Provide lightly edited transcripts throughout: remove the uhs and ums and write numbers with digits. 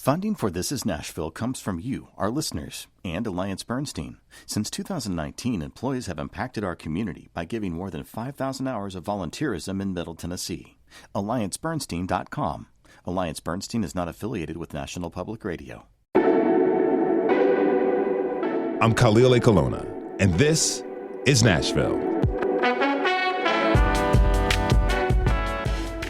Funding for This Is Nashville comes from you, our listeners, and Alliance Bernstein. Since 2019, employees have impacted our community by giving more than 5,000 hours of volunteerism in Middle Tennessee. AllianceBernstein.com. Alliance Bernstein is not affiliated with National Public Radio. I'm Khalil A. Colonna, and this is Nashville.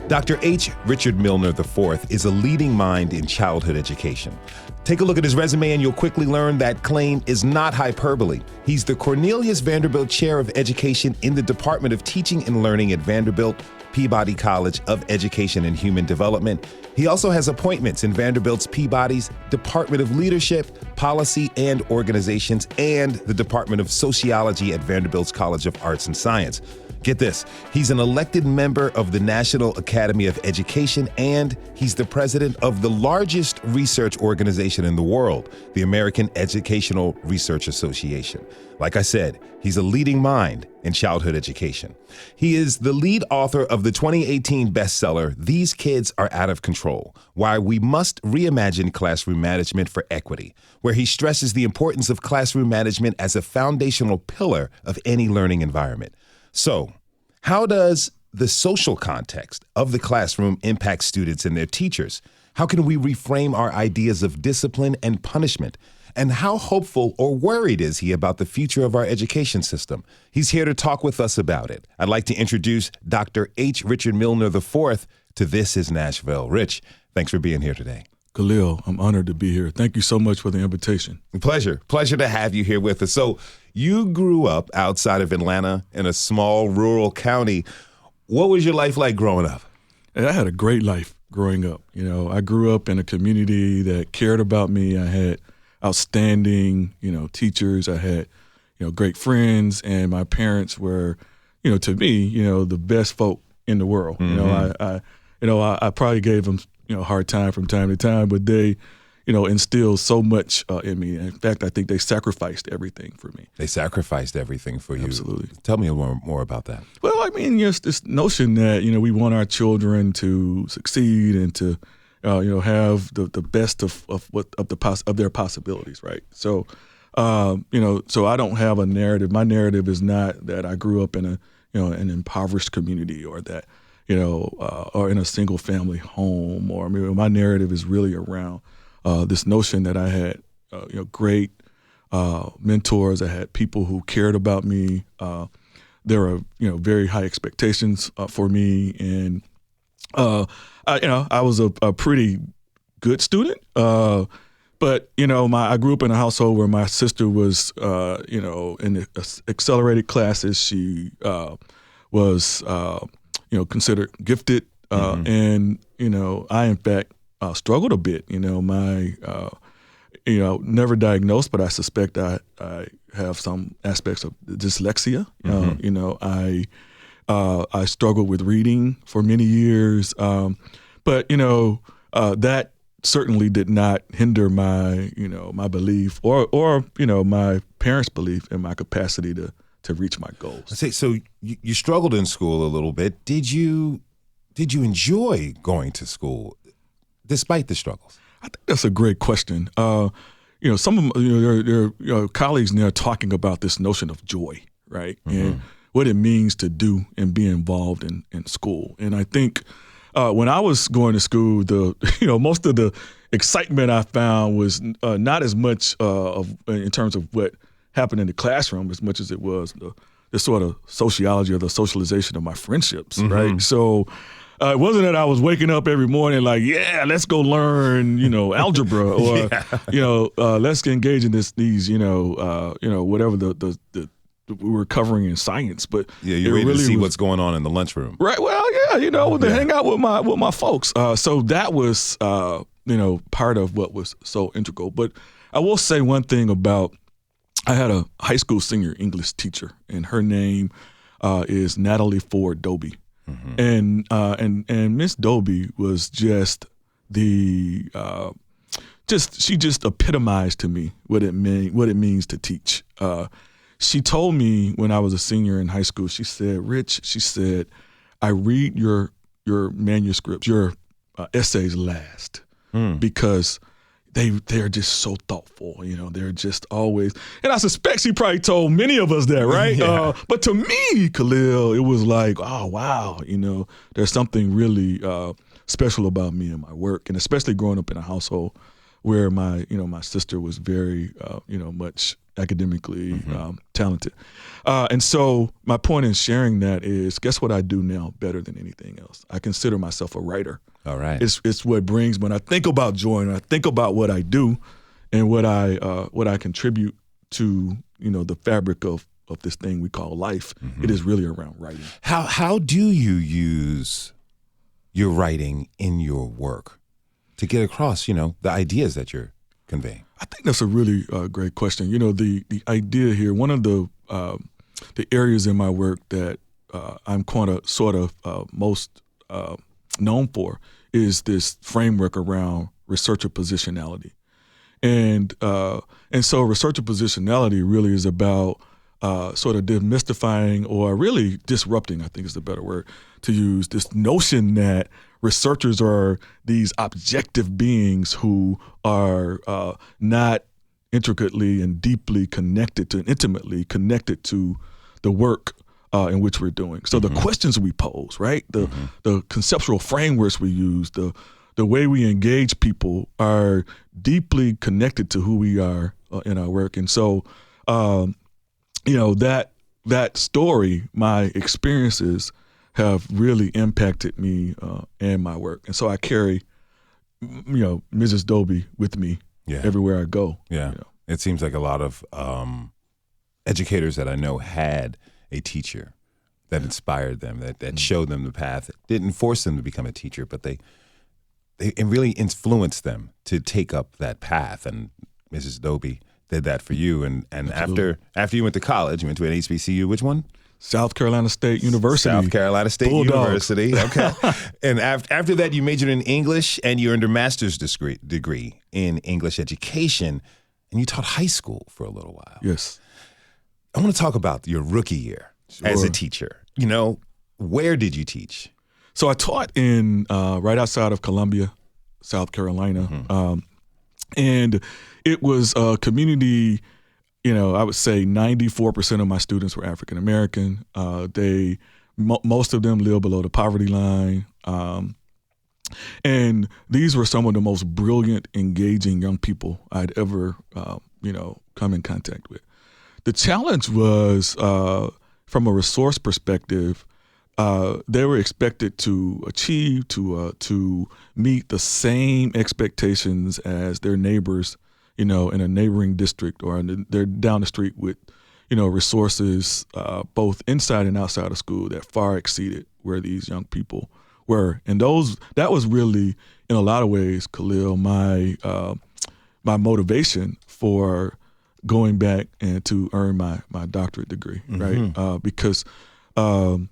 Dr. H. Richard Milner IV is a leading mind in childhood education. Take a look at his resume and you'll quickly learn that claim is not hyperbole. He's the Cornelius Vanderbilt Chair of Education in the Department of Teaching and Learning at Vanderbilt Peabody College of Education and Human Development. He also has appointments in Vanderbilt's Peabody's Department of Leadership, Policy, and Organizations, and the Department of Sociology at Vanderbilt's College of Arts and Science. Get this, he's an elected member of the National Academy of Education, and he's the president of the largest research organization in the world, the American Educational Research Association. Like I said, he's a leading mind in childhood education. He is the lead author of the 2018 bestseller, These Kids Are Out of Control, Why We Must Reimagine Classroom Management for Equity, where he stresses the importance of classroom management as a foundational pillar of any learning environment. So, how does the social context of the classroom impact students and their teachers? How can we reframe our ideas of discipline and punishment? And how hopeful or worried is he about the future of our education system? He's here to talk with us about it. I'd like to introduce Dr. H. Richard Milner IV to This Is Nashville. Rich, thanks for being here today. Khalil, I'm honored to be here. Thank you so much for the invitation. Pleasure to have you here with us. So you grew up outside of Atlanta in a small rural county. What was your life like growing up? I had a great life growing up. You know, I grew up in a community that cared about me. I had outstanding, teachers. I had, great friends, and my parents were, to me, the best folk in the world. Mm-hmm. I probably gave them, hard time from time to time, but they, instilled so much in me. In fact, I think they sacrificed everything for me. They sacrificed everything for you. Absolutely. Tell me a little more about that. Well, I mean, this notion that, we want our children to succeed and to, have the best of their possibilities, right? So, so I don't have a narrative. My narrative is not that I grew up in an impoverished community or that, or in a single family home, or my narrative is really around this notion that I had, great mentors. I had people who cared about me. There were, very high expectations for me, and I was a pretty good student. But I grew up in a household where my sister was, in the accelerated classes. She was, considered gifted, and I in fact struggled a bit. Never diagnosed, but I suspect I have some aspects of dyslexia. I struggled with reading for many years, but that certainly did not hinder my my belief or my parents' belief in my capacity to reach my goals. So you struggled in school a little bit. Did you enjoy going to school despite the struggles? I think that's a great question. Some of your colleagues now are talking about this notion of joy, right? Mm-hmm. And what it means to do and be involved in school. And I think when I was going to school, most of the excitement I found was not as much in terms of what happened in the classroom as much as it was the sort of sociology or the socialization of my friendships, mm-hmm. right? So it wasn't that I was waking up every morning like, yeah, let's go learn, algebra or, let's engage in these, whatever the we were covering in science. But you're ready to see what's going on in the lunchroom, right? Well, to hang out with my folks. So that was, part of what was so integral. But I will say one thing about, I had a high school senior English teacher, and her name is Natalie Ford Doby. Mm-hmm. And Miss Doby was just she just epitomized to me what it means to teach. She told me when I was a senior in high school, she said, Rich, I read your manuscripts, your essays last because they're just so thoughtful. They're just always, and I suspect she probably told many of us that, right? Yeah. But to me, Khalil, it was like, oh wow, there's something really special about me and my work, and especially growing up in a household where my sister was very much academically talented, and so my point in sharing that is, guess what I do now better than anything else? I consider myself a writer. All right. It's what brings, when I think about joy and I think about what I do and what I contribute to the fabric of this thing we call life. It is really around writing. How do you use your writing in your work to get across the ideas that you're conveying? I think that's a really great question. The idea here, one of the areas in my work that I'm sort of most known for is this framework around researcher positionality. And so researcher positionality really is about sort of demystifying, or really disrupting, I think is the better word to use, this notion that researchers are these objective beings who are not intricately and deeply intimately connected to the work in which we're doing. So the questions we pose, right? The conceptual frameworks we use, the way we engage people are deeply connected to who we are in our work. And so, that story, my experiences have really impacted me and my work. And so I carry, Mrs. Dobie with me everywhere I go. Yeah. It seems like a lot of educators that I know had a teacher that inspired them, that showed them the path, didn't force them to become a teacher, but they really influenced them to take up that path. And Mrs. Dobie did that for you. And after you went to college, you went to an HBCU, which one? South Carolina State University. South Carolina State Bulldogs. University. Okay. And after that, you majored in English and you earned a master's degree in English education, and you taught high school for a little while. Yes. I want to talk about your rookie year as a teacher. Where did you teach? So I taught in right outside of Columbia, South Carolina, and it was a community. I would say 94% of my students were African American. Most of them live below the poverty line, and these were some of the most brilliant, engaging young people I'd ever come in contact with. The challenge was, from a resource perspective, they were expected to achieve, to meet the same expectations as their neighbors, in a neighboring district, or they're down the street with, resources both inside and outside of school that far exceeded where these young people were. And that was really, in a lot of ways, Khalil, my motivation for going back and to earn my doctorate degree, right? Because on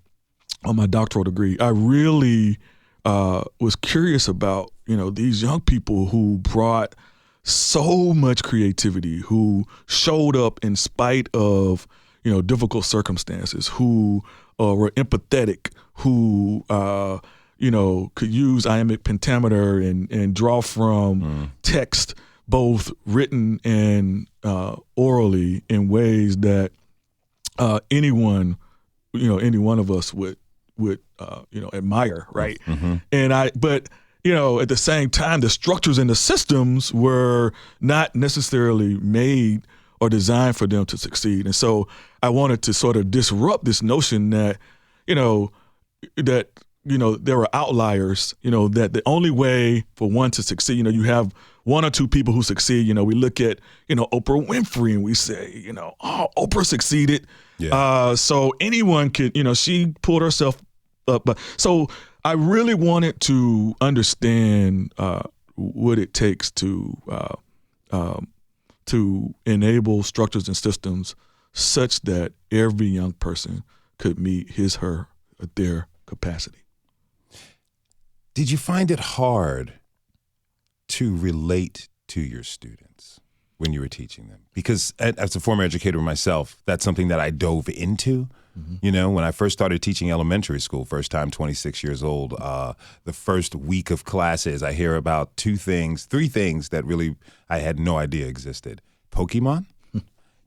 my doctoral degree, I really was curious about, these young people who brought so much creativity, who showed up in spite of, difficult circumstances, who were empathetic, who, could use iambic pentameter and draw from text, both written and orally, in ways that any one of us would admire, right? But at the same time, the structures and the systems were not necessarily made or designed for them to succeed. And so I wanted to sort of disrupt this notion that, there were outliers, that the only way for one to succeed, you have one or two people who succeed. We look at, Oprah Winfrey and we say, Oprah succeeded. Yeah. So anyone could, she pulled herself up. But so I really wanted to understand what it takes to enable structures and systems such that every young person could meet their capacity. Did you find it hard to relate to your students? when you were teaching them? Because as a former educator myself, that's something that I dove into. You know, when I first started teaching elementary school, first time, 26 years old, the first week of classes, I hear about three things that really I had no idea existed. Pokemon,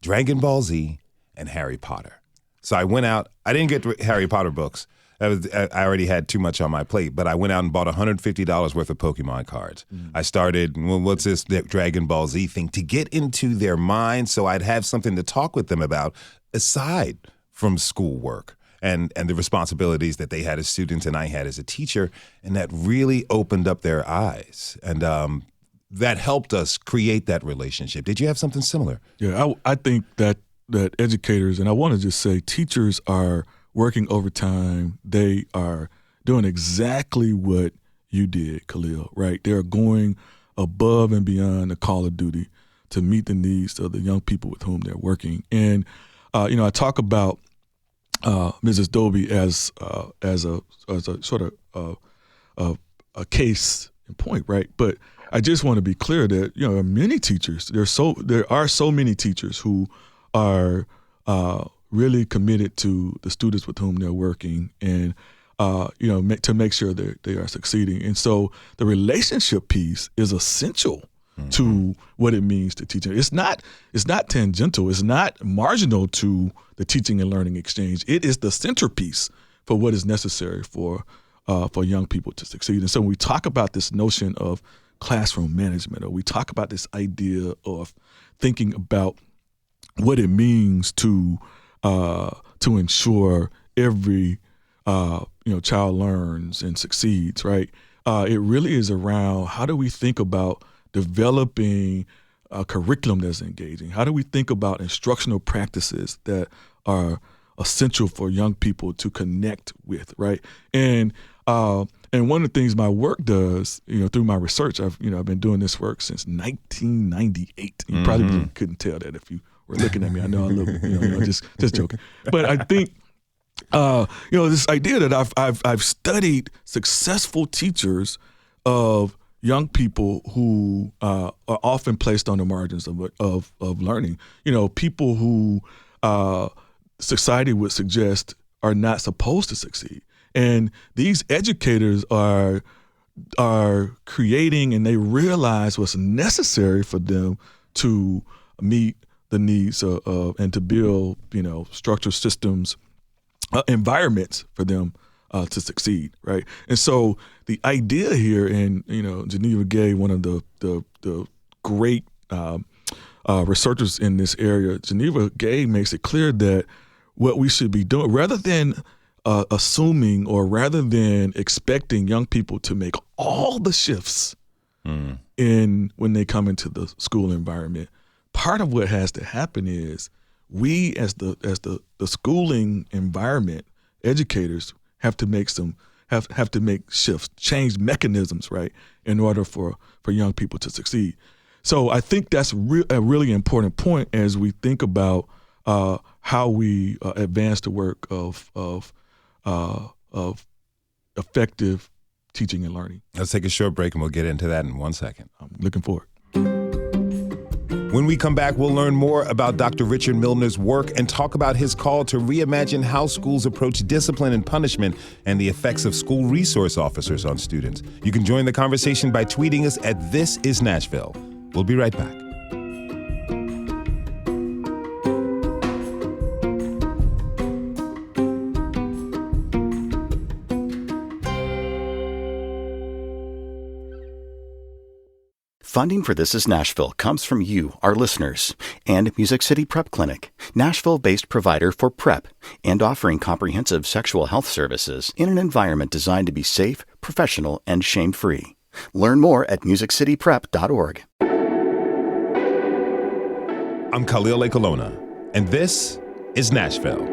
Dragon Ball Z, and Harry Potter. So I went out. I didn't get Harry Potter books. I already had too much on my plate, but I went out and bought $150 worth of Pokemon cards. I started, what's this Dragon Ball Z thing, to get into their minds so I'd have something to talk with them about aside from schoolwork and the responsibilities that they had as students and I had as a teacher. And that really opened up their eyes. And that helped us create that relationship. Did you have something similar? Yeah, I think that educators, and I want to just say teachers are working overtime. They are doing exactly what you did, Khalil, right? They're going above and beyond the call of duty to meet the needs of the young people with whom they're working. And, I talk about Mrs. Dobie as a sort of a case in point, right? But I just want to be clear that many teachers. There are so many teachers who are really committed to the students with whom they're working, and to make sure that they are succeeding. And so the relationship piece is essential to what it means to teach. It's not tangential. It's not marginal to the teaching and learning exchange. It is the centerpiece for what is necessary for young people to succeed. And so when we talk about this notion of classroom management, or we talk about this idea of thinking about what it means to ensure every child learns and succeeds, right? It really is around how do we think about developing a curriculum that's engaging? How do we think about instructional practices that are essential for young people to connect with, right? And one of the things my work does, through my research, I've been doing this work since 1998. You probably couldn't tell that if you were looking at me. I know I look, just joking. But I think, this idea that I've studied successful teachers of young people who are often placed on the margins of learning. People who society would suggest are not supposed to succeed. And these educators are creating, and they realize what's necessary for them to meet the needs of and to build, structural systems, environments for them to succeed, right? And so the idea here, and Geneva Gay, one of the great researchers in this area, Geneva Gay makes it clear that what we should be doing, rather than assuming or rather than expecting young people to make all the shifts when they come into the school environment, part of what has to happen is we, as the schooling environment, educators have to make shifts, change mechanisms, right, in order for young people to succeed. So I think that's a really important point as we think about how we advance the work of effective teaching and learning. Let's take a short break and we'll get into that in 1 second. I'm looking forward. When we come back, we'll learn more about Dr. Richard Milner's work and talk about his call to reimagine how schools approach discipline and punishment and the effects of school resource officers on students. You can join the conversation by tweeting us at This Is Nashville. We'll be right back. Funding for This Is Nashville comes from you, our listeners, and Music City Prep Clinic, Nashville-based provider for PrEP, and offering comprehensive sexual health services in an environment designed to be safe, professional, and shame-free. Learn more at musiccityprep.org. I'm Khalil Ecolona, and this is Nashville.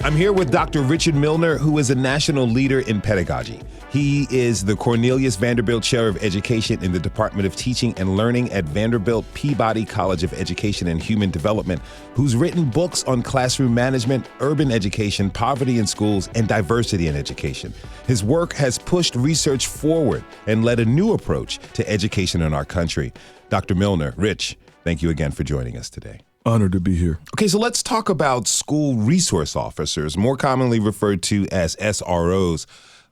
I'm here with Dr. Richard Milner, who is a national leader in pedagogy. He is the Cornelius Vanderbilt Chair of Education in the Department of Teaching and Learning at Vanderbilt Peabody College of Education and Human Development, who's written books on classroom management, urban education, poverty in schools, and diversity in education. His work has pushed research forward and led a new approach to education in our country. Dr. Milner, Rich, thank you again for joining us today. Honored to be here. Okay, so let's talk about school resource officers, more commonly referred to as SROs.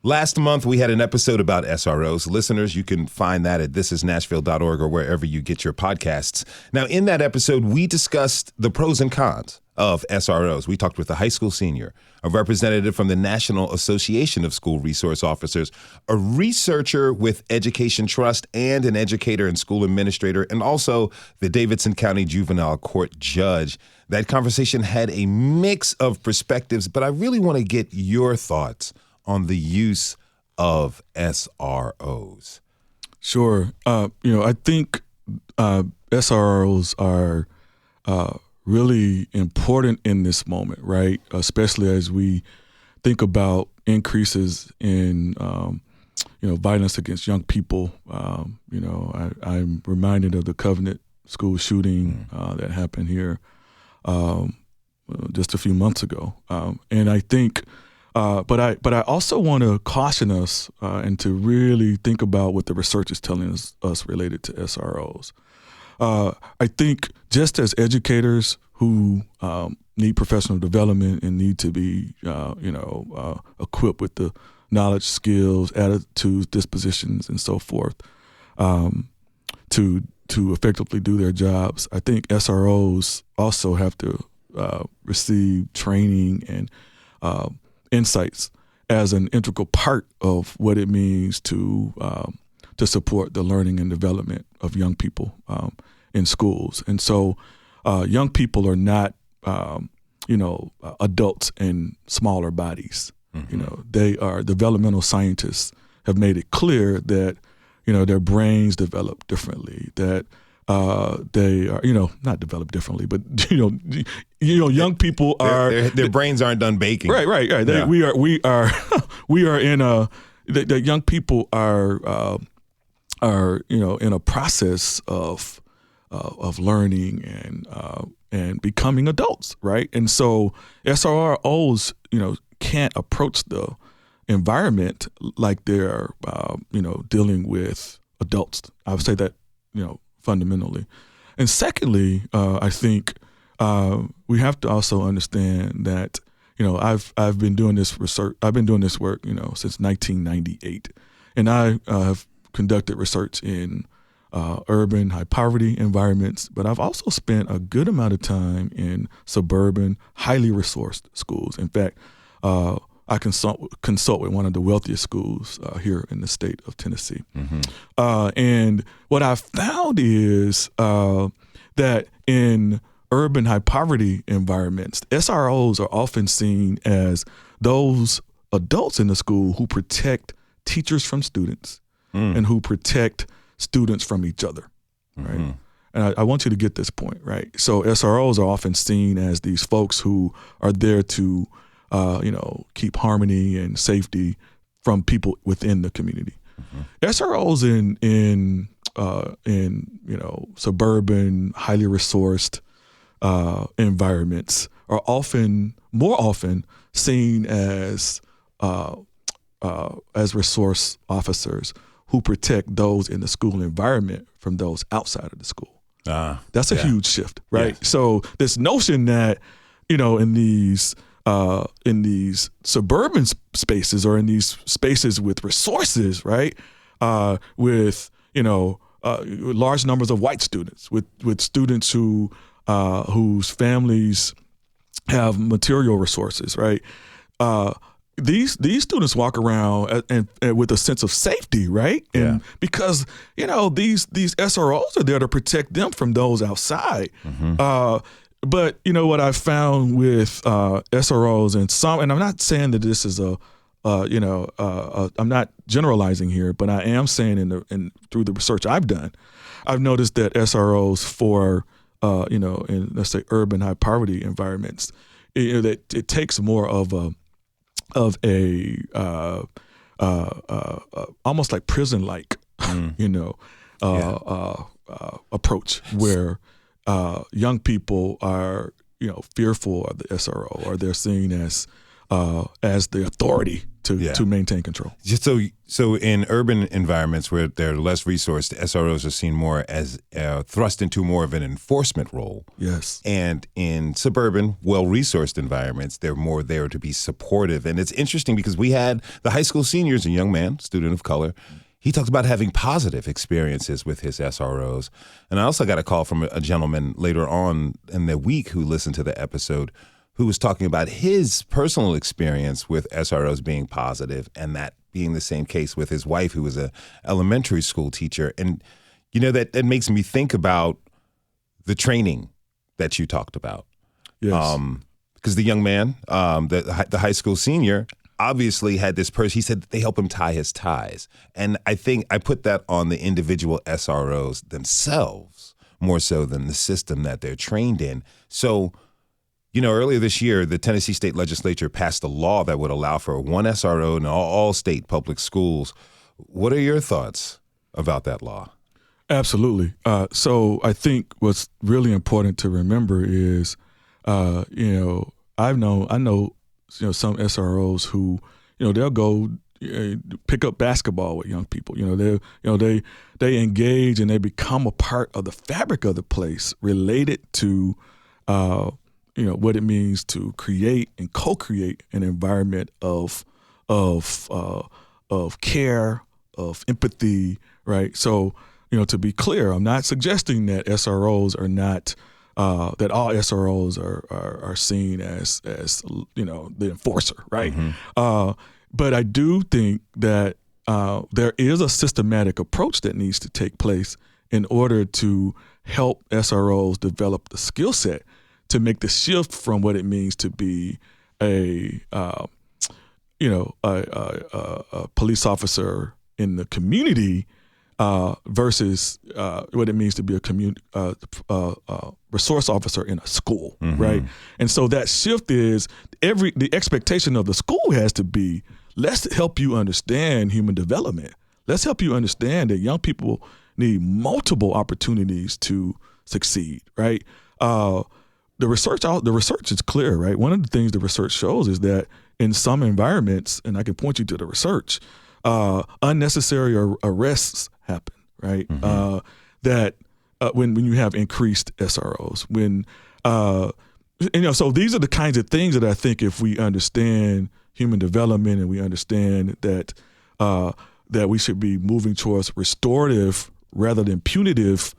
Last month, we had an episode about SROs. Listeners, you can find that at thisisnashville.org or wherever you get your podcasts. Now, in that episode, we discussed the pros and cons of SROs. We talked with a high school senior, a representative from the National Association of School Resource Officers, a researcher with Education Trust, and an educator and school administrator, and also the Davidson County Juvenile Court judge. That conversation had a mix of perspectives, but I really want to get your thoughts on the use of SROs. Sure. I think SROs are really important in this moment, right? Especially as we think about increases in, violence against young people. I'm reminded of the Covenant school shooting that happened here just a few months ago. And I think But I also want to caution us and to really think about what the research is telling us related to SROs. I think just as educators who need professional development and need to be, equipped with the knowledge, skills, attitudes, dispositions, and so forth, to effectively do their jobs, I think SROs also have to receive training and insights as an integral part of what it means to support the learning and development of young people in schools. And so young people are not, adults in smaller bodies. Mm-hmm. They are developmental scientists have made it clear that, their brains develop differently, that they are, not developed differently, but young people are their brains aren't done baking. Right. Yeah. We are in a the young people are in a process of learning and becoming adults, right? And so SROs, can't approach the environment like they're dealing with adults. I would say that fundamentally. And secondly, I think we have to also understand that, I've been doing this research. I've been doing this work, since 1998, and I have conducted research in urban high poverty environments, but I've also spent a good amount of time in suburban, highly resourced schools. In fact, I consult with one of the wealthiest schools here in the state of Tennessee. Mm-hmm. And what I've found is that in urban high poverty environments, SROs are often seen as those adults in the school who protect teachers from students and who protect students from each other, right? Mm-hmm. And I want you to get this point, right? So SROs are often seen as these folks who are there to keep harmony and safety from people within the community. Mm-hmm. SROs in suburban, highly resourced environments are more often seen as resource officers who protect those in the school environment from those outside of the school. That's a huge shift, right? Yeah. So this notion that in these suburban spaces or in these spaces with resources, right? With large numbers of white students, with students whose families have material resources, right? These students walk around and with a sense of safety, right? And because these SROs are there to protect them from those outside. Mm-hmm. But what I found with SROs and I'm not saying that this is I'm not generalizing here, but I am saying through the research I've done, I've noticed that SROs for in let's say urban high poverty environments, that it takes more of a almost like prison-like, approach where young people are, fearful of the SRO, or they're seen as the authority to maintain control. So in urban environments where they're less resourced, SROs are seen more as thrust into more of an enforcement role. Yes. And in suburban, well-resourced environments, they're more there to be supportive. And it's interesting because we had the high school seniors, a young man, student of color. He talked about having positive experiences with his SROs. And I also got a call from a gentleman later on in the week who listened to the episode, who was talking about his personal experience with SROs being positive, and that being the same case with his wife, who was an elementary school teacher. And, that makes me think about the training that you talked about. Yes. Because the young man, the high school senior, obviously had this person. He said that they help him tie his ties. And I think I put that on the individual SROs themselves more so than the system that they're trained in. So, earlier this year, the Tennessee State Legislature passed a law that would allow for one SRO in all state public schools. What are your thoughts about that law? Absolutely. So I think what's really important to remember is, I know some SROs who, they'll go pick up basketball with young people. They engage and they become a part of the fabric of the place, related to what it means to create and co-create an environment of care, of empathy, right? So, to be clear, I'm not suggesting that SROs are not that all SROs are seen as the enforcer, right? Mm-hmm. But I do think that there is a systematic approach that needs to take place in order to help SROs develop the skill set to make the shift from what it means to be a police officer in the community versus what it means to be a resource officer in a school, mm-hmm. right? And so that shift is the expectation of the school has to be, let's help you understand human development. Let's help you understand that young people need multiple opportunities to succeed, right? The research is clear, right? One of the things the research shows is that in some environments, and I can point you to the research, unnecessary arrests happen, right? Mm-hmm. When you have increased SROs, so these are the kinds of things that I think if we understand human development and we understand that we should be moving towards restorative rather than punitive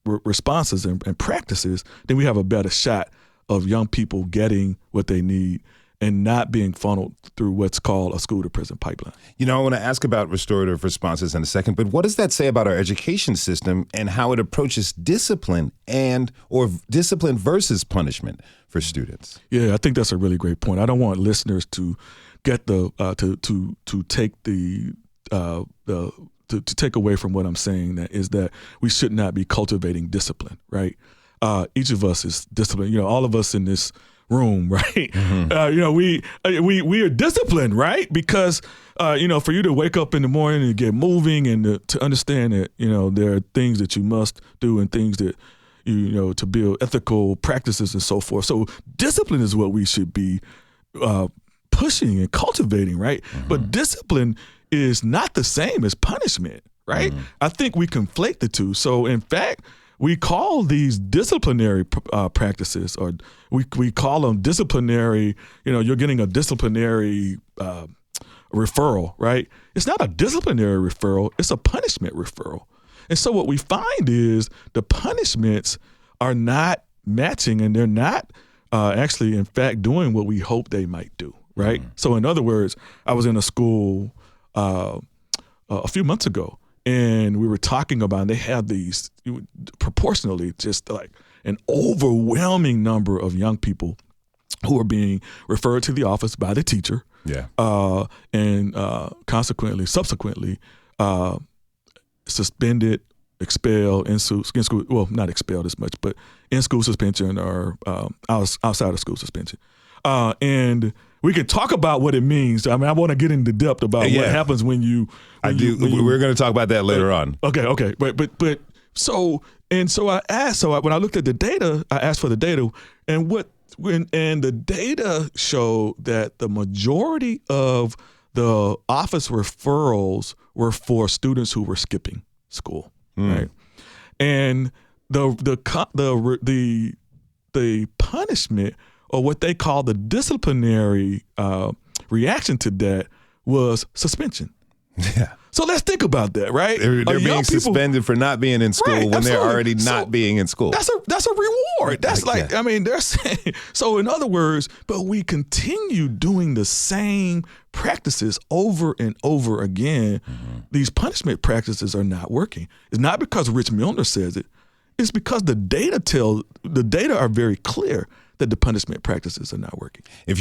responses and practices, then we have a better shot of young people getting what they need and not being funneled through what's called a school to prison pipeline. I want to ask about restorative responses in a second, but what does that say about our education system and how it approaches discipline or discipline versus punishment for students? Yeah, I think that's a really great point. I don't want listeners to get to take to take away from what I'm saying, that we should not be cultivating discipline, right? Each of us is disciplined. All of us in this room, right? Mm-hmm. We are disciplined, right? Because for you to wake up in the morning and get moving and to understand that there are things that you must do and things that to build ethical practices and so forth. So discipline is what we should be pushing and cultivating, right? Mm-hmm. But discipline is not the same as punishment, right? Mm-hmm. I think we conflate the two. So in fact, we call these disciplinary practices, or we call them disciplinary, you're getting a disciplinary referral, right? It's not a disciplinary referral, it's a punishment referral. And so what we find is the punishments are not matching, and they're not actually, in fact, doing what we hope they might do, right? Mm-hmm. So in other words, I was in a school a few months ago, and we were talking about, and they have these proportionally just like an overwhelming number of young people who are being referred to the office by the teacher, and subsequently suspended, expelled, in school, well, not expelled as much, but in school suspension or outside of school suspension. And we can talk about what it means. I mean, I want to get into depth about what happens when you. We're going to talk about that later on. Okay. But so I asked. So when I looked at the data, I asked for the data, and the data showed that the majority of the office referrals were for students who were skipping school, right? And the punishment, or what they call the disciplinary reaction to that, was suspension. Yeah. So let's think about that, right? They're being suspended for not being in school when they're already not being in school. That's a reward. That's I mean, they're saying, so in other words, but we continue doing the same practices over and over again. Mm-hmm. These punishment practices are not working. It's not because Rich Milner says it. It's because the data are very clear that the punishment practices are not working. If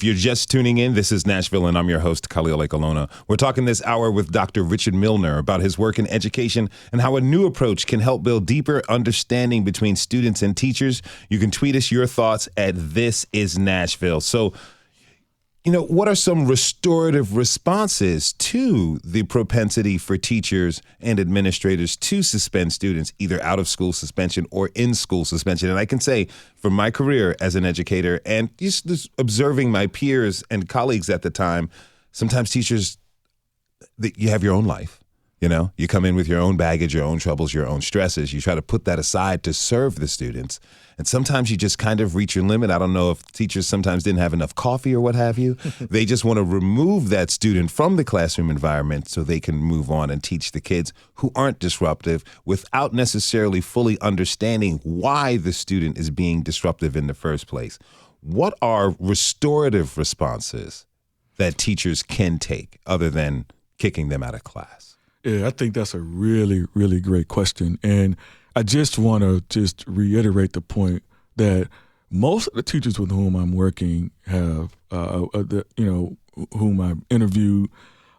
you're just tuning in, this is Nashville, and I'm your host, Khalil Ekolona. We're talking this hour with Dr. Richard Milner about his work in education and how a new approach can help build deeper understanding between students and teachers. You can tweet us your thoughts at This Is Nashville. So, what are some restorative responses to the propensity for teachers and administrators to suspend students, either out of school suspension or in school suspension? And I can say, from my career as an educator and just observing my peers and colleagues at the time, sometimes teachers, you have your own life. You come in with your own baggage, your own troubles, your own stresses. You try to put that aside to serve the students. And sometimes you just kind of reach your limit. I don't know if teachers sometimes didn't have enough coffee or what have you. They just want to remove that student from the classroom environment so they can move on and teach the kids who aren't disruptive without necessarily fully understanding why the student is being disruptive in the first place. What are restorative responses that teachers can take other than kicking them out of class? Yeah, I think that's a really, really great question. And I just want to reiterate the point that most of the teachers with whom I'm working have, whom I've interviewed,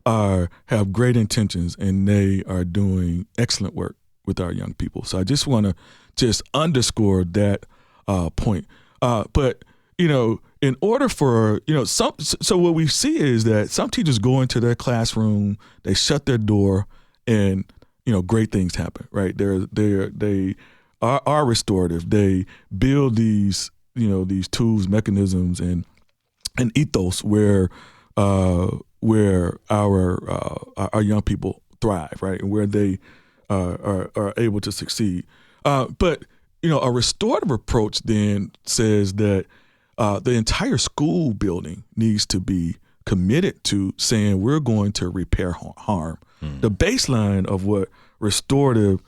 have great intentions, and they are doing excellent work with our young people. So I just want to just underscore that point. But in order for so what we see is that some teachers go into their classroom, they shut their door, and great things happen, right? They are restorative. They build these tools, mechanisms, and ethos where our young people thrive, right, and where they are able to succeed. But a restorative approach then says that the entire school building needs to be committed to saying we're going to repair harm. The baseline of what restorative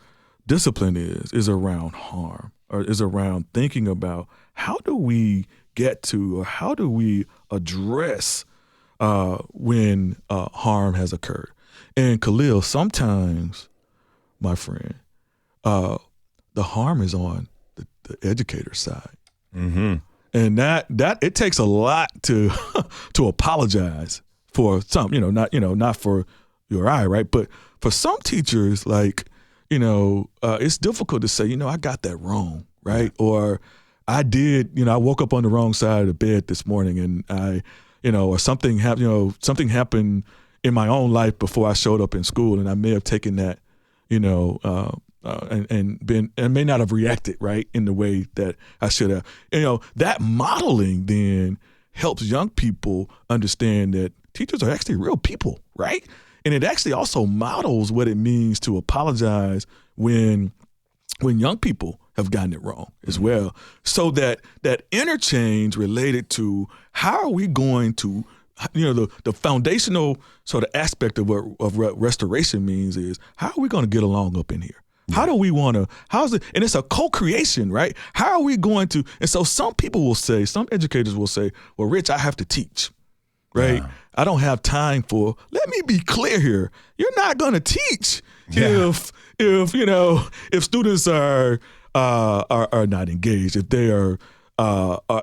discipline is around harm, or is around thinking about how do we get to, or how do we address when harm has occurred. And Khalil, sometimes, my friend, the harm is on the educator's side. Mm-hmm. And that it takes a lot to apologize for some, not for you or I, right? But for some teachers, it's difficult to say, I got that wrong, right? Or I did, I woke up on the wrong side of the bed this morning, and I, or something happened, something happened in my own life before I showed up in school, and I may have taken that, and may not have reacted right in the way that I should have. That modeling then helps young people understand that teachers are actually real people, right? And it actually also models what it means to apologize when young people have gotten it wrong as well. So that interchange related to how are we going to, the foundational sort of aspect of what restoration means is how are we going to get along up in here? How do we want to, and it's a co-creation, right? How are we going to, and so some educators will say, well, Rich, I have to teach, right? Yeah. I don't have time for, let me be clear here. You're not going to teach if students are not engaged, if they are,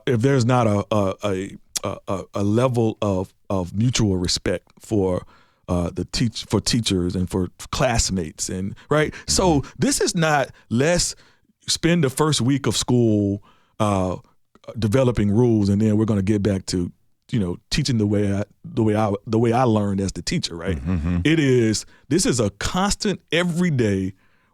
if there's not a level of mutual respect for teachers and for classmates, and right. So this is not, let's spend the first week of school developing rules, and then we're going to get back to teaching the way I learned as the teacher, right? This is a constant every day.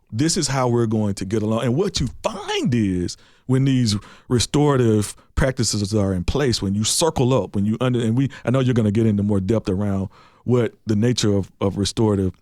This is how we're going to get along. And what you find is when these restorative practices are in place, when you circle up, I know you're going to get into more depth around what the nature of restorative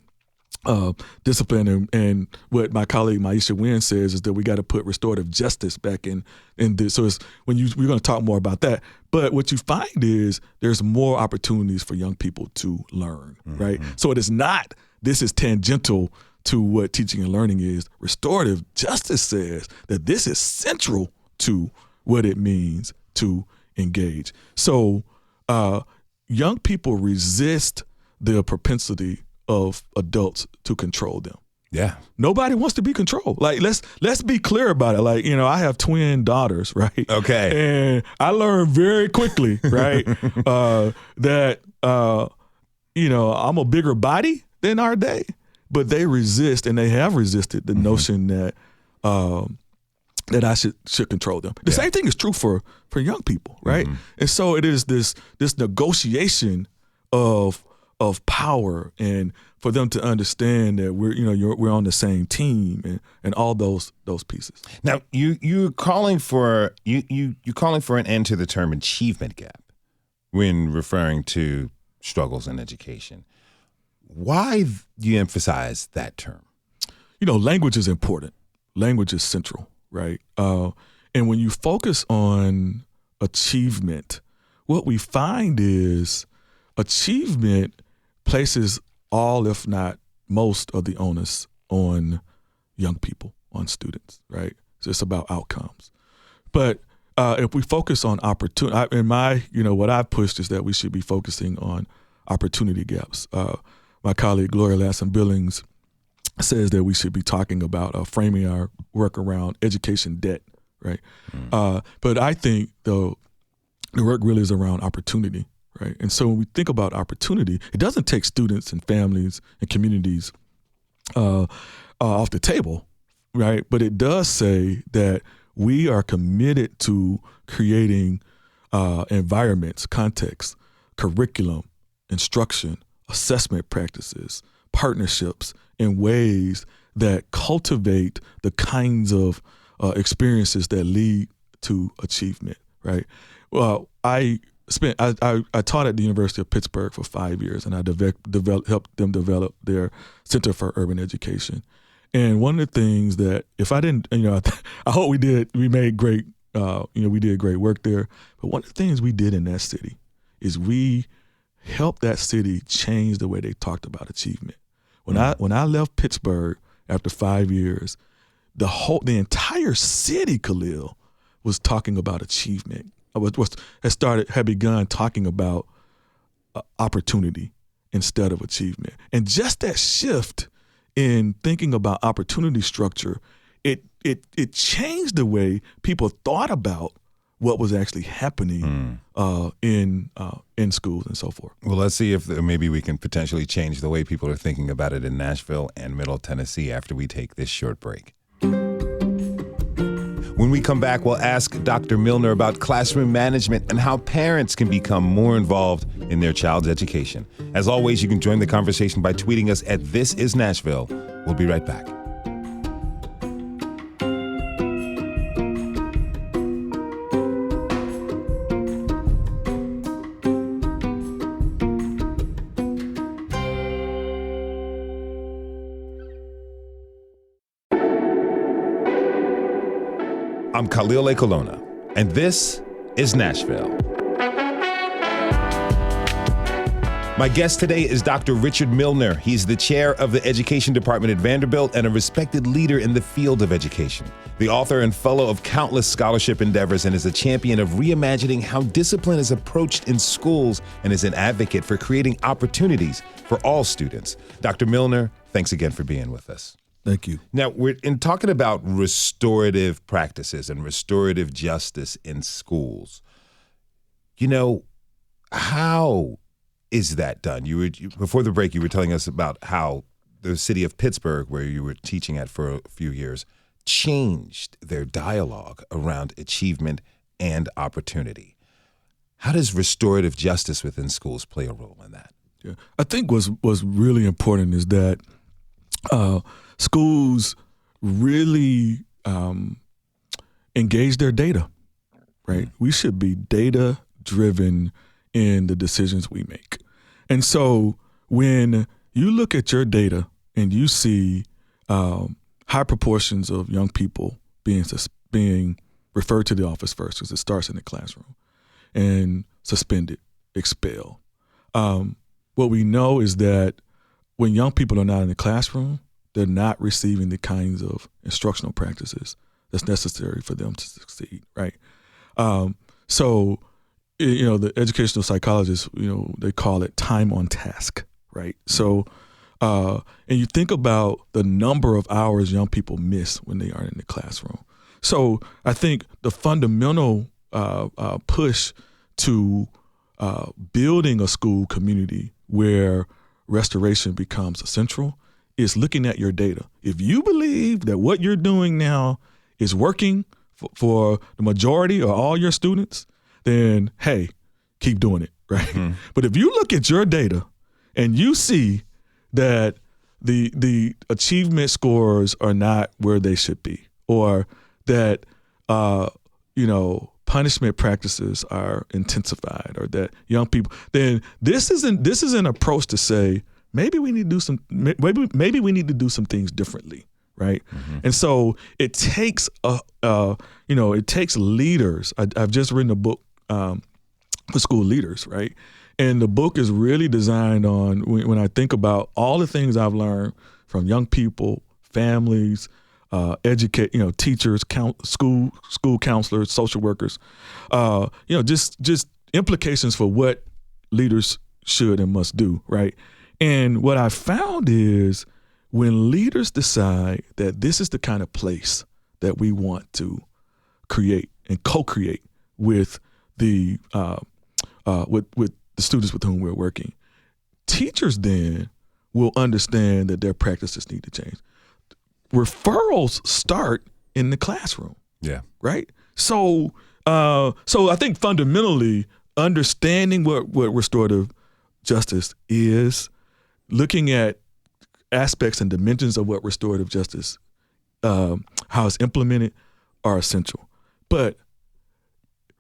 discipline and what my colleague Maisha Wynn says is that we got to put restorative justice back in this. So we're going to talk more about that. But what you find is there's more opportunities for young people to learn, right? So this is tangential to what teaching and learning is. Restorative justice says that this is central to what it means to engage. So young people resist the propensity of adults to control them. Yeah. Nobody wants to be controlled. Like, let's be clear about it. Like, I have twin daughters, right? Okay. And I learned very quickly, right, that, I'm a bigger body than are they. But they resist, and they have resisted the notion that that I should control them. The same thing is true for young people, right? And so it is this negotiation of power, and for them to understand that we're on the same team, and all those pieces. Now you're calling for an end to the term achievement gap when referring to struggles in education. Why do you emphasize that term? Language is important. Language is central, right? And when you focus on achievement, what we find is achievement places all, if not most, of the onus on young people, on students, right? So it's about outcomes. But if we focus on opportunity, what I've pushed is that we should be focusing on opportunity gaps. My colleague Gloria Lasson-Billings says that we should be talking about framing our work around education debt, right? But I think the work really is around opportunity, right? And so when we think about opportunity, it doesn't take students and families and communities off the table, right? But it does say that we are committed to creating environments, context, curriculum, instruction, assessment practices, partnerships in ways that cultivate the kinds of experiences that lead to achievement, right? Well, I taught at the University of Pittsburgh for 5 years, and I helped them develop their Center for Urban Education. And one of the things that if I didn't, I hope we made great, we did great work there. But one of the things we did in that city is we helped that city change the way they talked about achievement. When I left Pittsburgh after 5 years, the entire city, Khalil, was talking about achievement. Had begun talking about opportunity instead of achievement. And just that shift in thinking about opportunity structure, it changed the way people thought about what was actually happening in schools and so forth. Well, let's see if maybe we can potentially change the way people are thinking about it in Nashville and Middle Tennessee after we take this short break. When we come back, we'll ask Dr. Milner about classroom management and how parents can become more involved in their child's education. As always, you can join the conversation by tweeting us at This Is Nashville. We'll be right back. I'm Khalil Ekolona, and this is Nashville. My guest today is Dr. Richard Milner. He's the chair of the Education Department at Vanderbilt and a respected leader in the field of education. The author and fellow of countless scholarship endeavors and is a champion of reimagining how discipline is approached in schools and is an advocate for creating opportunities for all students. Dr. Milner, thanks again for being with us. Thank you. Now, we're talking about restorative practices and restorative justice in schools. How is that done? Before the break, you were telling us about how the city of Pittsburgh, where you were teaching at for a few years, changed their dialogue around achievement and opportunity. How does restorative justice within schools play a role in that? Yeah, I think what's really important is that schools really engage their data, right? We should be data driven in the decisions we make. And so when you look at your data and you see high proportions of young people being referred to the office first, because it starts in the classroom, and suspended, expelled. What we know is that when young people are not in the classroom, they're not receiving the kinds of instructional practices that's necessary for them to succeed, right? So, the educational psychologists, they call it time on task, right? So, and you think about the number of hours young people miss when they aren't in the classroom. So I think the fundamental push to building a school community where restoration becomes essential is looking at your data. If you believe that what you're doing now is working for the majority or all your students, then, hey, keep doing it, right? Mm-hmm. But if you look at your data and you see that the achievement scores are not where they should be, or that, punishment practices are intensified, or that young people, then this is an approach to say, maybe we need to do some things differently, right? Mm-hmm. And so it takes it takes leaders. I've just written a book for school leaders, right? And the book is really designed on, when I think about all the things I've learned from young people, families, teachers, school counselors, social workers, just implications for what leaders should and must do, right? And what I found is when leaders decide that this is the kind of place that we want to create and co-create with the with the students with whom we're working, teachers then will understand that their practices need to change. Referrals start in the classroom. Yeah. Right? So I think fundamentally understanding what restorative justice is, looking at aspects and dimensions of what restorative justice, how it's implemented, are essential. But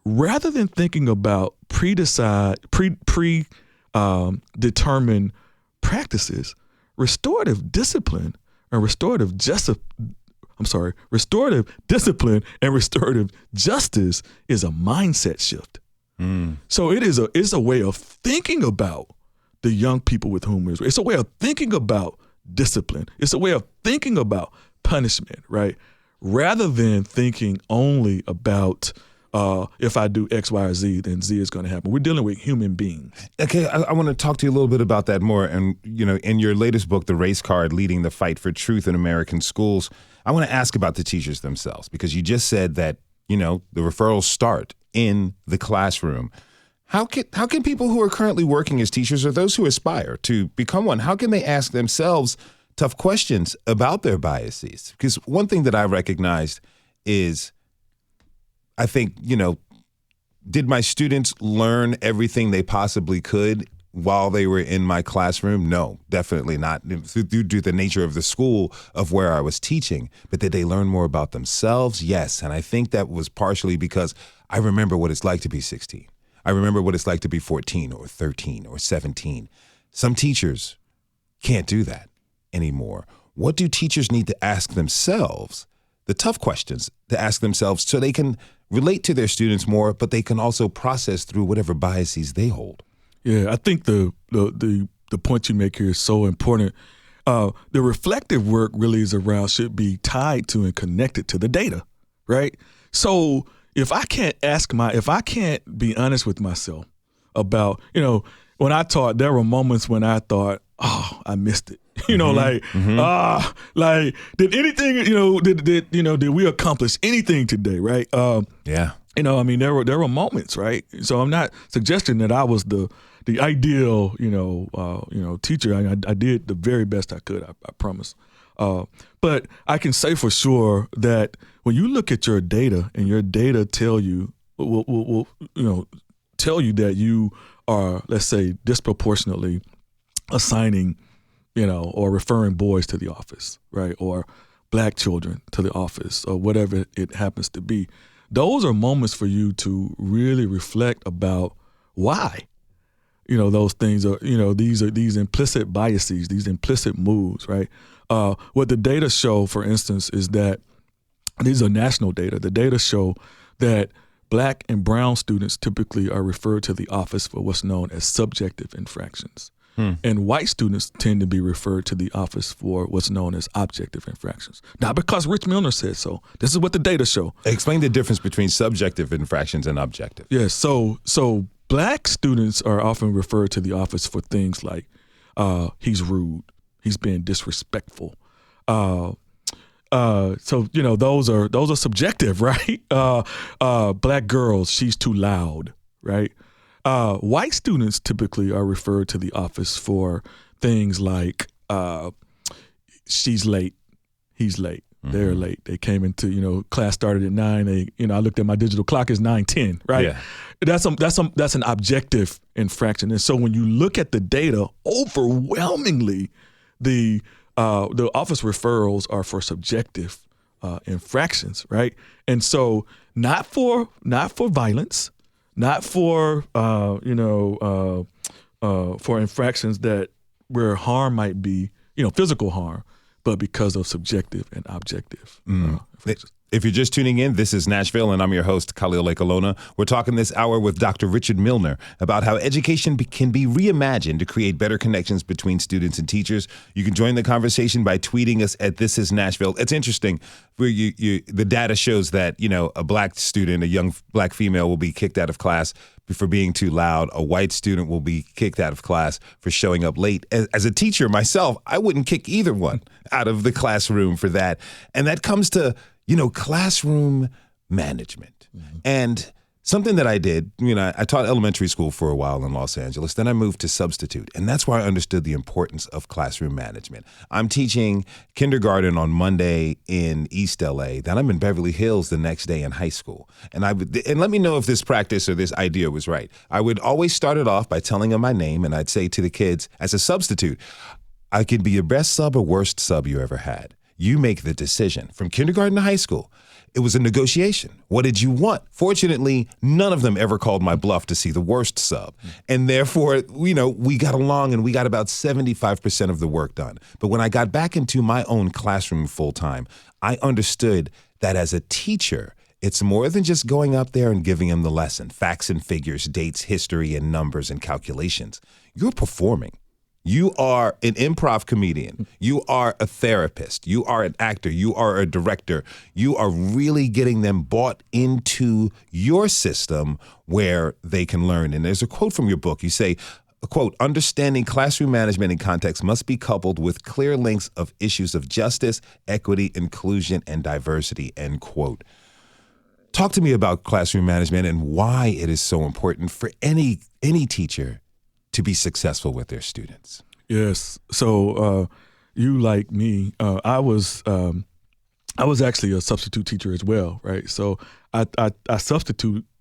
rather than thinking about determined practices, restorative discipline and restorative discipline and restorative justice is a mindset shift. Mm. So it's a way of thinking about the young people with whom it's a way of thinking about discipline. It's a way of thinking about punishment, right? Rather than thinking only about if I do X, Y, or Z, then Z is going to happen. We're dealing with human beings. Okay, I want to talk to you a little bit about that more. And, in your latest book, The Race Card, Leading the Fight for Truth in American Schools, I want to ask about the teachers themselves, because you just said that, the referrals start in the classroom. How can people who are currently working as teachers, or those who aspire to become one, how can they ask themselves tough questions about their biases? Because one thing that I recognized is, I think, did my students learn everything they possibly could while they were in my classroom? No, definitely not, due to the nature of the school of where I was teaching. But did they learn more about themselves? Yes. And I think that was partially because I remember what it's like to be 16. I remember what it's like to be 14 or 13 or 17. Some teachers can't do that anymore. What do teachers need to ask themselves, the tough questions to ask themselves, so they can relate to their students more, but they can also process through whatever biases they hold? Yeah, I think the point you make here is so important. The reflective work really should be tied to and connected to the data, right? So if I can't be honest with myself about, when I taught, there were moments when I thought, oh, I missed it. Did anything, did we accomplish anything today, right? Yeah. There were moments, right? So I'm not suggesting that I was the ideal, teacher. I did the very best I could, I promise. But I can say for sure that when you look at your data and your data tell tell you that you are, let's say, disproportionately assigning, or referring boys to the office, right? Or black children to the office, or whatever it happens to be. Those are moments for you to really reflect about why. Those things are, these implicit biases, these implicit moves, right? What the data show, for instance, is that these are national data. The data show that black and brown students typically are referred to the office for what's known as subjective infractions. And white students tend to be referred to the office for what's known as objective infractions. Not because Rich Milner said so. This is what the data show. Explain the difference between subjective infractions and objective. Yes. So black students are often referred to the office for things like he's rude, he's being disrespectful. So those are subjective, right? Black girls, she's too loud, right? White students typically are referred to the office for things like she's late, he's late, they're late. They came into, class started at 9. I looked at my digital clock, it's 9:10, right? Yeah. That's an objective infraction. And so when you look at the data, overwhelmingly, the office referrals are for subjective infractions, right? And so not for violence, not for for infractions where harm might be, physical harm, but because of subjective and objective infractions. If you're just tuning in, this is Nashville, and I'm your host, Khalil Ekulona. We're talking this hour with Dr. Richard Milner about how education can be reimagined to create better connections between students and teachers. You can join the conversation by tweeting us at This Is Nashville. It's interesting. The data shows that, a black student, a young black female, will be kicked out of class for being too loud. A white student will be kicked out of class for showing up late. As a teacher myself, I wouldn't kick either one out of the classroom for that. And that comes to classroom management. And something that I did, I taught elementary school for a while in Los Angeles. Then I moved to substitute. And that's where I understood the importance of classroom management. I'm teaching kindergarten on Monday in East LA. Then I'm in Beverly Hills the next day in high school. And let me know if this practice or this idea was right. I would always start it off by telling them my name. And I'd say to the kids, as a substitute, I could be your best sub or worst sub you ever had. You make the decision. From kindergarten to high school, it was a negotiation. What did you want? Fortunately, none of them ever called my bluff to see the worst sub. And therefore, we got along and we got about 75% of the work done. But when I got back into my own classroom full time, I understood that as a teacher, it's more than just going up there and giving them the lesson, facts and figures, dates, history, and numbers and calculations. You're performing. You are an improv comedian. You are a therapist. You are an actor. You are a director. You are really getting them bought into your system where they can learn. And there's a quote from your book. You say, quote, understanding classroom management in context must be coupled with clear links of issues of justice, equity, inclusion, and diversity, end quote. Talk to me about classroom management and why it is so important for any teacher to be successful with their students. Yes. So you, like me, I was actually a substitute teacher as well, right? So I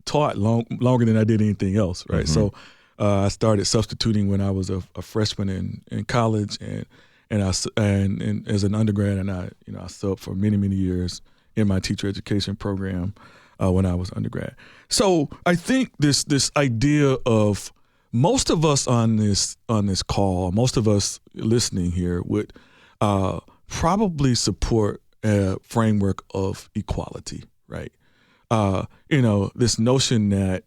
taught longer than I did anything else, right? So I started substituting when I was a freshman in college, and as an undergrad, and I subbed for many years in my teacher education program when I was undergrad. So I think this idea of most of us on this call, most of us listening here would probably support a framework of equality, right? This notion that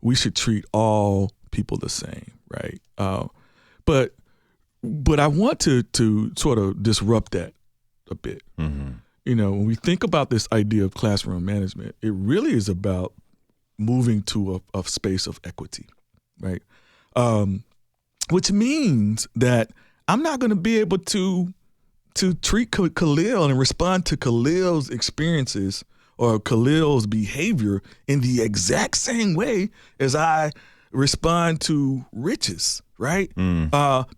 we should treat all people the same, right? But I want to sort of disrupt that a bit. When we think about this idea of classroom management, it really is about moving to a space of equity, right? Which means that I'm not going to be able to treat Khalil and respond to Khalil's experiences or Khalil's behavior in the exact same way as I respond to Rich's, right?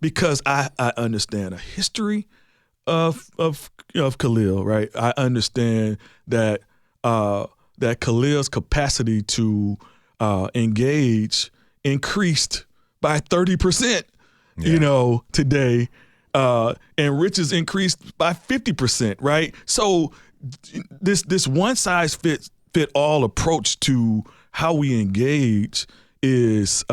Because I understand a history of Khalil, right? I understand that Khalil's capacity to engage increased by 30%, today, and Rich's increased by 50%, right? So this one size fit all approach to how we engage is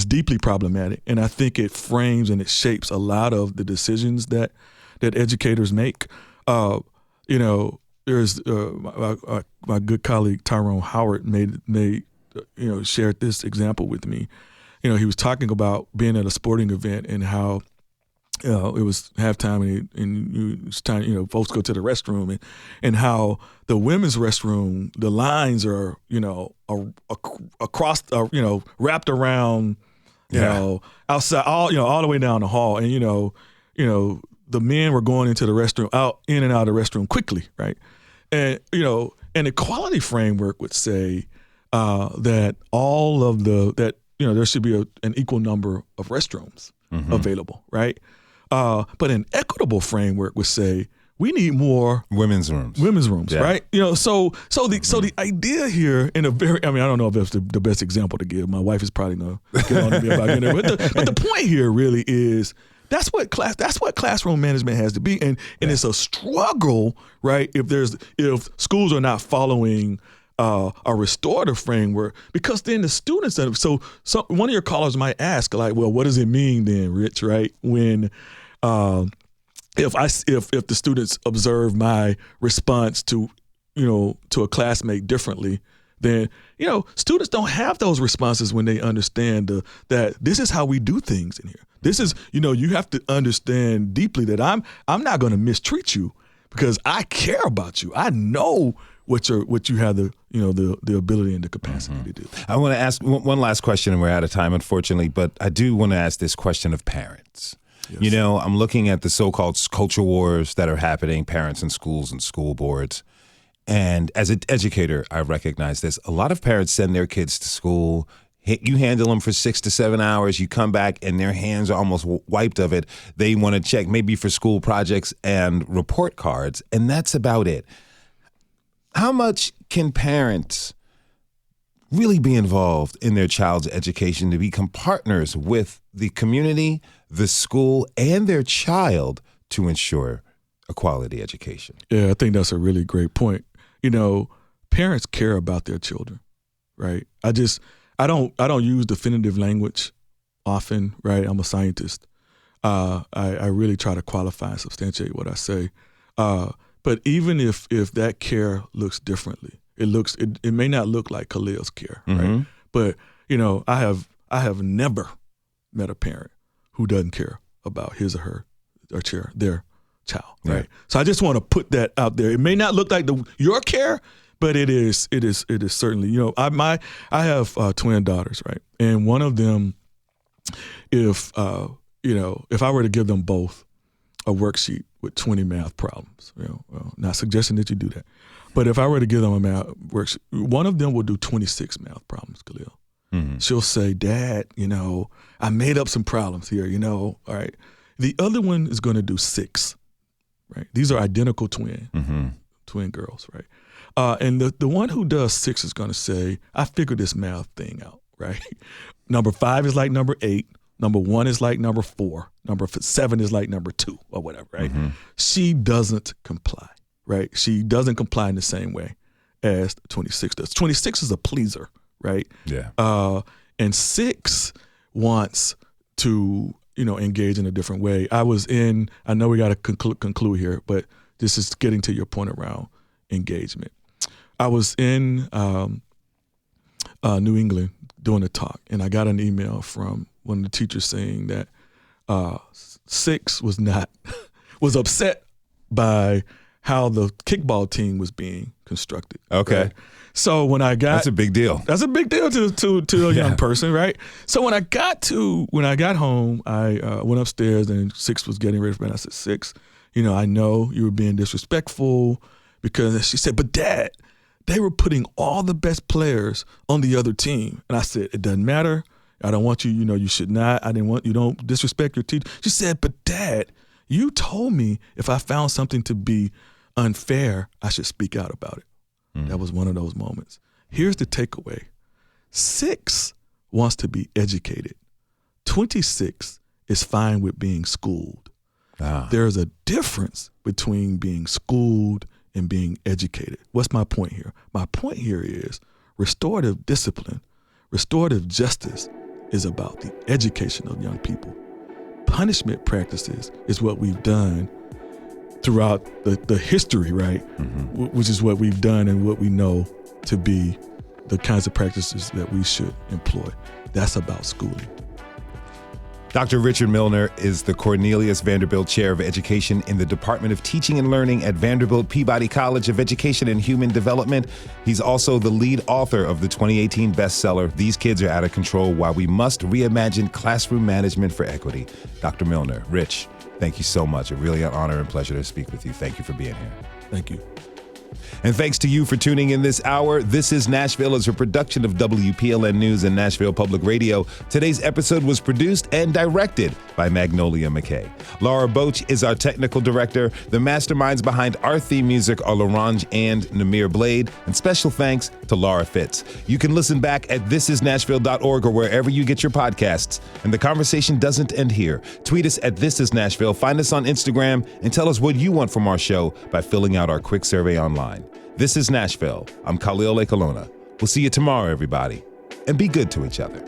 deeply problematic, and I think it frames and it shapes a lot of the decisions that educators make. There's my good colleague Tyrone Howard shared this example with me. He was talking about being at a sporting event and how it was halftime and it's time, folks go to the restroom and how the women's restroom, the lines are, across, wrapped around, outside, all the way down the hall. And, the men were going into the restroom, in and out of the restroom quickly, right? And, an equality framework would say that there should be an equal number of restrooms available, right? But an equitable framework would say we need more women's rooms, yeah. Right? So the idea here, I don't know if that's the best example to give. My wife is probably gonna get on to me about getting there, but the point here really is that's what classroom management has to be, and it's a struggle, right? If schools are not following a restorative framework, because then the students so one of your callers might ask, like, well, what does it mean then, Rich, right? When if the students observe my response to a classmate differently, then students don't have those responses when they understand that this is how we do things in here. This is you have to understand deeply that I'm not going to mistreat you because I care about you. I know what you have the ability and the capacity to do. I want to ask one last question, and we're out of time, unfortunately, but I do want to ask this question of parents. Yes. I'm looking at the so-called culture wars that are happening, parents in schools and school boards. And as an educator, I recognize this. A lot of parents send their kids to school. You handle them for 6 to 7 hours. You come back and their hands are almost wiped of it. They want to check maybe for school projects and report cards, and that's about it. How much can parents really be involved in their child's education to become partners with the community, the school, and their child to ensure a quality education? Yeah, I think that's a really great point. Parents care about their children, right? I don't use definitive language often, right? I'm a scientist. I really try to qualify and substantiate what I say. But even if that care looks differently, it may not look like Khalil's care, right? But I have never met a parent who doesn't care about his or their child, right? So I just want to put that out there. It may not look like your care, but it is certainly. I have twin daughters, right? And one of them, if I were to give them both a worksheet with 20 math problems, not suggesting that you do that, but if I were to give them a math worksheet, one of them will do 26 math problems, Khalil. She'll say, Dad, I made up some problems here, all right. The other one is going to do 6, right? These are identical twin girls, right? And the one who does 6 is going to say, I figured this math thing out, right? Number 5 is like number 8. Number 1 is like number 4. Number 7 is like number 2 or whatever, right? She doesn't comply, right? She doesn't comply in the same way as 26 does. 26 is a pleaser, right? Yeah. And 6 wants to, engage in a different way. I know we got to conclude here, but this is getting to your point around engagement. I was in New England doing a talk, and I got an email from one of the teachers saying that 6 was upset by how the kickball team was being constructed. Okay. Right? So when I got, that's a big deal. That's a big deal to a young person, right? So when I got home, I went upstairs and 6 was getting ready for bed. I said, 6, I know you were being disrespectful, because she said, but Dad, they were putting all the best players on the other team. And I said, it doesn't matter. I don't want you, you should not. You don't disrespect your teacher. She said, but Dad, you told me if I found something to be unfair, I should speak out about it. That was one of those moments. Here's the takeaway. 6 wants to be educated. 26 is fine with being schooled. There's a difference between being schooled and being educated. What's my point here? My point here is restorative discipline, restorative justice is about the education of young people. Punishment practices is what we've done throughout the history, right? Which is what we've done and what we know to be the kinds of practices that we should employ. That's about schooling. Dr. Richard Milner is the Cornelius Vanderbilt Chair of Education in the Department of Teaching and Learning at Vanderbilt Peabody College of Education and Human Development. He's also the lead author of the 2018 bestseller, These Kids Are Out of Control, Why We Must Reimagine Classroom Management for Equity. Dr. Milner, Rich, thank you so much. A really an honor and pleasure to speak with you. Thank you for being here. Thank you. And thanks to you for tuning in this hour. This is Nashville is a production of WPLN News and Nashville Public Radio. Today's episode was produced and directed by Magnolia McKay. Laura Boach is our technical director. The masterminds behind our theme music are Larange and Namir Blade. And special thanks to Laura Fitz. You can listen back at thisisnashville.org or wherever you get your podcasts. And the conversation doesn't end here. Tweet us at This Is Nashville. Find us on Instagram and tell us what you want from our show by filling out our quick survey online. This is Nashville. I'm Khalil Ekalona. We'll see you tomorrow, everybody. And be good to each other.